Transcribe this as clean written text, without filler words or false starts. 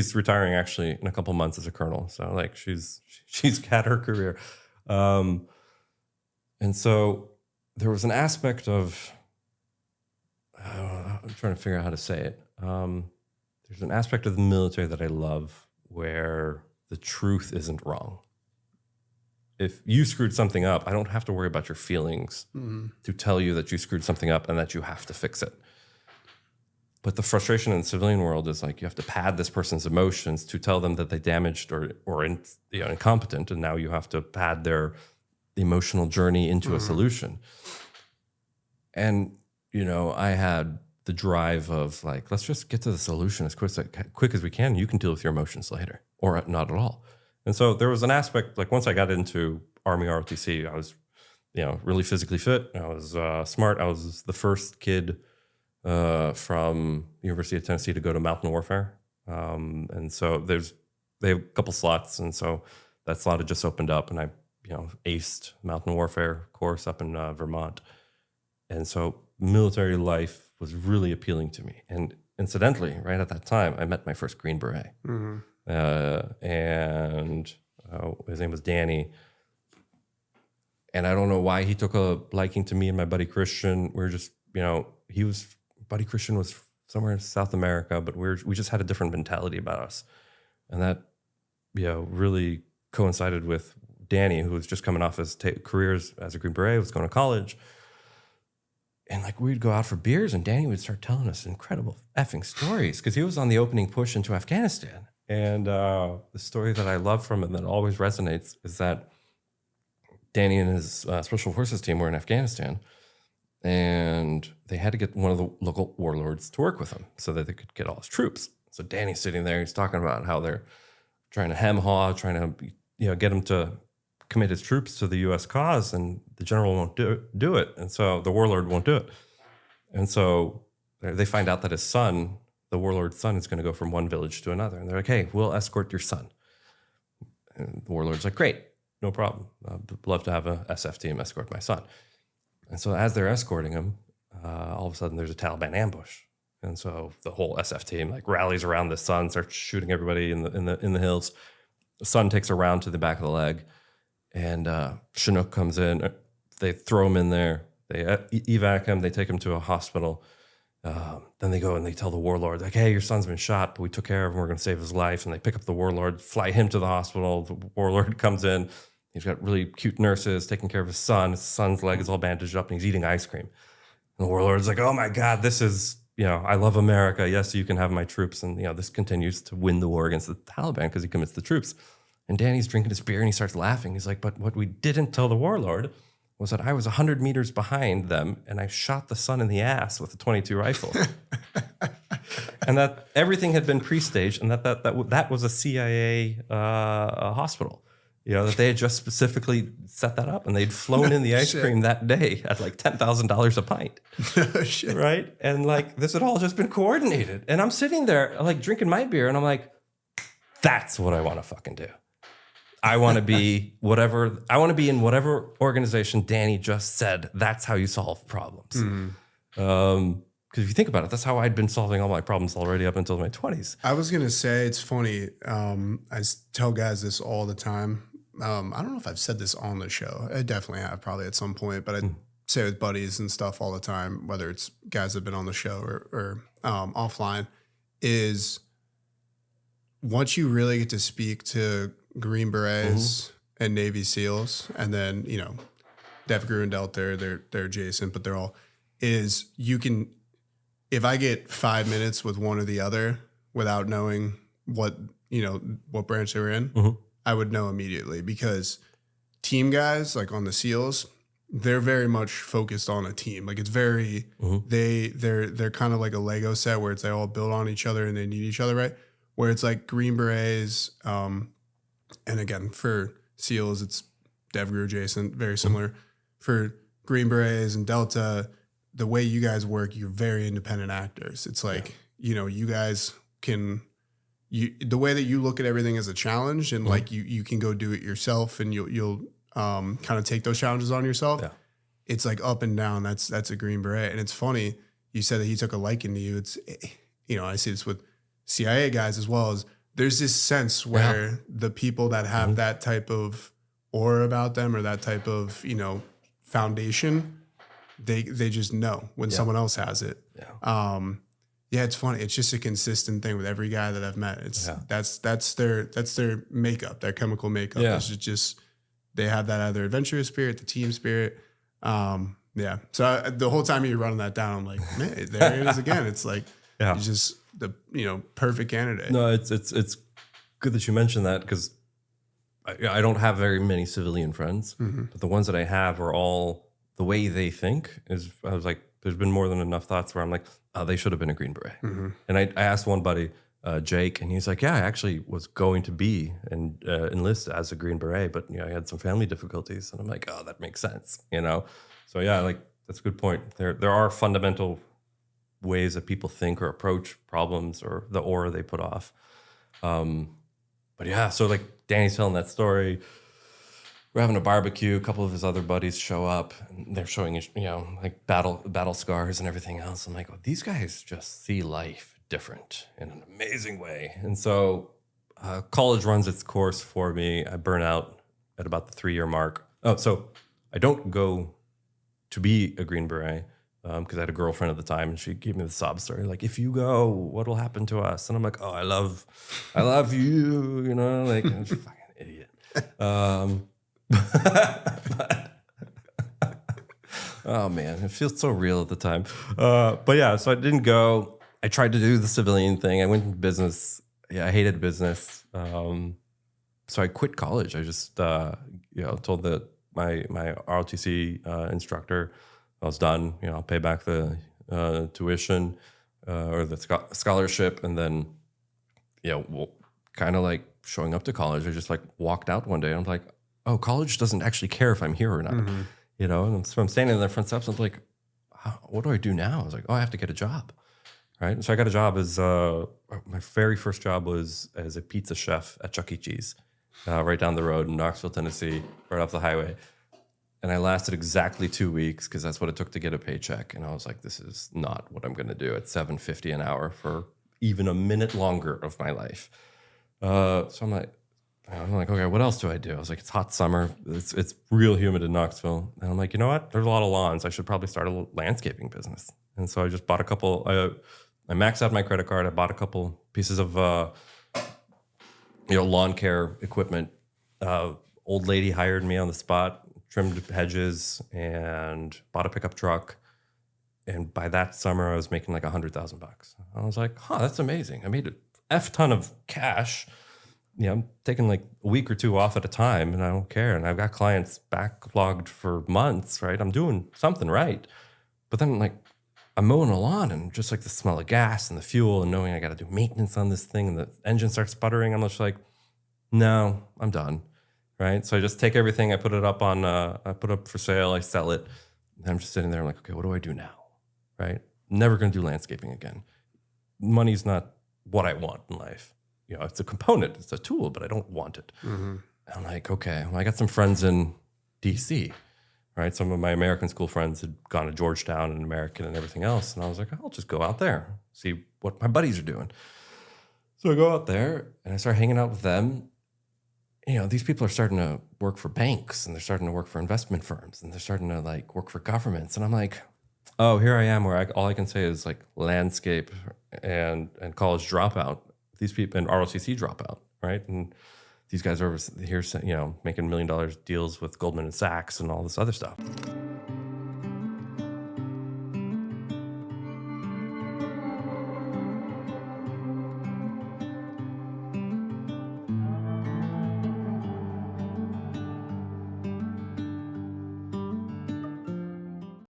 she's retiring actually in a couple months as a colonel. So like she's got her career. And so there was an aspect of, I'm trying to figure out how to say it. There's an aspect of the military that I love where the truth isn't wrong. If you screwed something up, I don't have to worry about your feelings to tell you that you screwed something up and that you have to fix it. But the frustration in the civilian world is like you have to pad this person's emotions to tell them that they damaged or incompetent, and now you have to pad their emotional journey into a solution. And I had the drive of like, let's just get to the solution as quick as we can. You can deal with your emotions later, or not at all. And so there was an aspect, like once I got into Army ROTC, I was, really physically fit. I was smart. I was the first kid from University of Tennessee to go to mountain warfare. And so they have a couple slots. And so that slot had just opened up and I, aced mountain warfare course up in Vermont. And so military life was really appealing to me. And incidentally, right at that time, I met my first Green Beret. And his name was Danny. And I don't know why he took a liking to me and my buddy Christian. We were just, buddy Christian was somewhere in South America, but we just had a different mentality about us. And that, really coincided with Danny, who was just coming off his careers as a Green Beret, was going to college. And like we'd go out for beers and Danny would start telling us incredible effing stories because he was on the opening push into Afghanistan. And the story that I love from it that always resonates is that Danny and his special forces team were in Afghanistan and they had to get one of the local warlords to work with them so that they could get all his troops. So Danny's sitting there, he's talking about how they're trying to hem-haw, trying to get him to commit his troops to the U.S. cause, and the general won't do it. And so the warlord won't do it. And so they find out that his son, the warlord's son, is going to go from one village to another. And they're like, hey, we'll escort your son. And the warlord's like, great, no problem. I'd love to have a SF team escort my son. And so as they're escorting him, all of a sudden there's a Taliban ambush. And so the whole SF team like rallies around the son, starts shooting everybody in the hills. The son takes a round to the back of the leg. And Chinook comes in. They throw him in there. They evac him. They take him to a hospital. Then they go and they tell the warlord, like, hey, your son's been shot, but we took care of him. We're going to save his life. And they pick up the warlord, fly him to the hospital. The warlord comes in. He's got really cute nurses taking care of his son. His son's leg is all bandaged up and he's eating ice cream. And the warlord's like, oh my God, this is, I love America. Yes, you can have my troops. And, this continues to win the war against the Taliban because he commits the troops. And Danny's drinking his beer and he starts laughing. He's like, but what we didn't tell the warlord was that I was 100 meters behind them and I shot the son in the ass with a .22 rifle. And that everything had been pre-staged and that was a CIA hospital. That they had just specifically set that up and they'd flown in the ice cream that day at like $10,000 a pint. Shit. Right? And like this had all just been coordinated. And I'm sitting there like drinking my beer and I'm like, that's what I want to fucking do. I want to be in whatever organization Danny just said. That's how you solve problems. Because if you think about it, that's how I'd been solving all my problems already up until my 20s. I was going to say, it's funny. I tell guys this all the time. I don't know if I've said this on the show. I definitely have, probably at some point. But I say it with buddies and stuff all the time, whether it's guys that have been on the show or offline, is once you really get to speak to Green Berets and Navy SEALs, and then, DEF and Delta, they're adjacent, but they're all, is you can, if I get 5 minutes with one or the other without knowing what branch they were in, I would know immediately, because team guys, like on the SEALs, they're very much focused on a team. Like it's very, they're kind of like a Lego set where they all build on each other and they need each other, right? Where it's like Green Berets, and again, for SEALs, it's DevGru adjacent, very similar. For Green Berets and Delta, the way you guys work, you're very independent actors. It's like, you guys can, the way that you look at everything as a challenge, and like you can go do it yourself, and you'll kind of take those challenges on yourself. Yeah. It's like up and down. That's a Green Beret. And it's funny, you said that he took a liking to you. It's, I see this with CIA guys as well, as there's this sense where the people that have that type of aura about them or that type of, foundation, they just know when someone else has it. Yeah, it's funny. It's just a consistent thing with every guy that I've met. It's that's their makeup, their chemical makeup. Yeah. It's just they have that either adventurous spirit, the team spirit. Yeah. So the whole time you're running that down, I'm like, man, there it is again. It's like he's just the perfect candidate. No, it's good that you mentioned that because I don't have very many civilian friends, but the ones that I have are all the way they think is. I was like, there's been more than enough thoughts where I'm like, oh, they should have been a Green Beret. And I asked one buddy, Jake, and he's like, yeah, I actually was going to be and enlist as a Green Beret, but I had some family difficulties, and I'm like, oh, that makes sense, So yeah, like that's a good point. There are fundamental ways that people think or approach problems or the aura they put off. But yeah, so like Danny's telling that story. We're having a barbecue. A couple of his other buddies show up, and they're showing, like battle scars and everything else. I'm like, oh, these guys just see life different in an amazing way. And so college runs its course for me. I burn out at about the 3-year mark. Oh, so I don't go to be a Green Beret because I had a girlfriend at the time, and she gave me the sob story, like, if you go, what will happen to us? And I'm like, oh, I love you, like, I'm just a fucking idiot. Oh man, it feels so real at the time. But yeah, so I didn't go. I tried to do the civilian thing. I went into business. Yeah, I hated business. So I quit college. I just told my ROTC instructor I was done. I'll pay back the tuition or the scholarship, and then kind of like showing up to college. I just like walked out one day, and I'm like, oh, college doesn't actually care if I'm here or not, And so I'm standing in the front steps. I'm like, what do I do now? I was like, oh, I have to get a job, right? And so I got a job as my very first job was as a pizza chef at Chuck E. Cheese, right down the road in Knoxville, Tennessee, right off the highway. And I lasted exactly 2 weeks because that's what it took to get a paycheck. And I was like, this is not what I'm going to do at $7.50 an hour for even a minute longer of my life. So I'm like, okay, what else do I do? I was like, it's hot summer. It's real humid in Knoxville. And I'm like, you know what? There's a lot of lawns. I should probably start a landscaping business. And so I just bought a couple. I maxed out my credit card. I bought a couple pieces of, lawn care equipment. Old lady hired me on the spot, trimmed hedges, and bought a pickup truck. And by that summer, I was making like $100,000. I was like, that's amazing. I made an F ton of cash. I'm taking like a week or two off at a time, and I don't care. And I've got clients backlogged for months, right? I'm doing something right. But then like I'm mowing a lawn, and just like the smell of gas and the fuel and knowing I got to do maintenance on this thing and the engine starts sputtering, I'm just like, no, I'm done, right? So I just take everything, I put it up for sale, I sell it. And I'm just sitting there, I'm like, okay, what do I do now, right? Never going to do landscaping again. Money's not what I want in life. It's a component, it's a tool, but I don't want it. I'm like, okay, well, I got some friends in DC, right? Some of my American school friends had gone to Georgetown and American and everything else. And I was like, I'll just go out there, see what my buddies are doing. So I go out there and I start hanging out with them. These people are starting to work for banks, and they're starting to work for investment firms, and they're starting to like work for governments. And I'm like, oh, here I am where all I can say is like landscape and college dropout. These people and ROTC dropout, right? And these guys are over here, making $1 million deals with Goldman and Sachs and all this other stuff.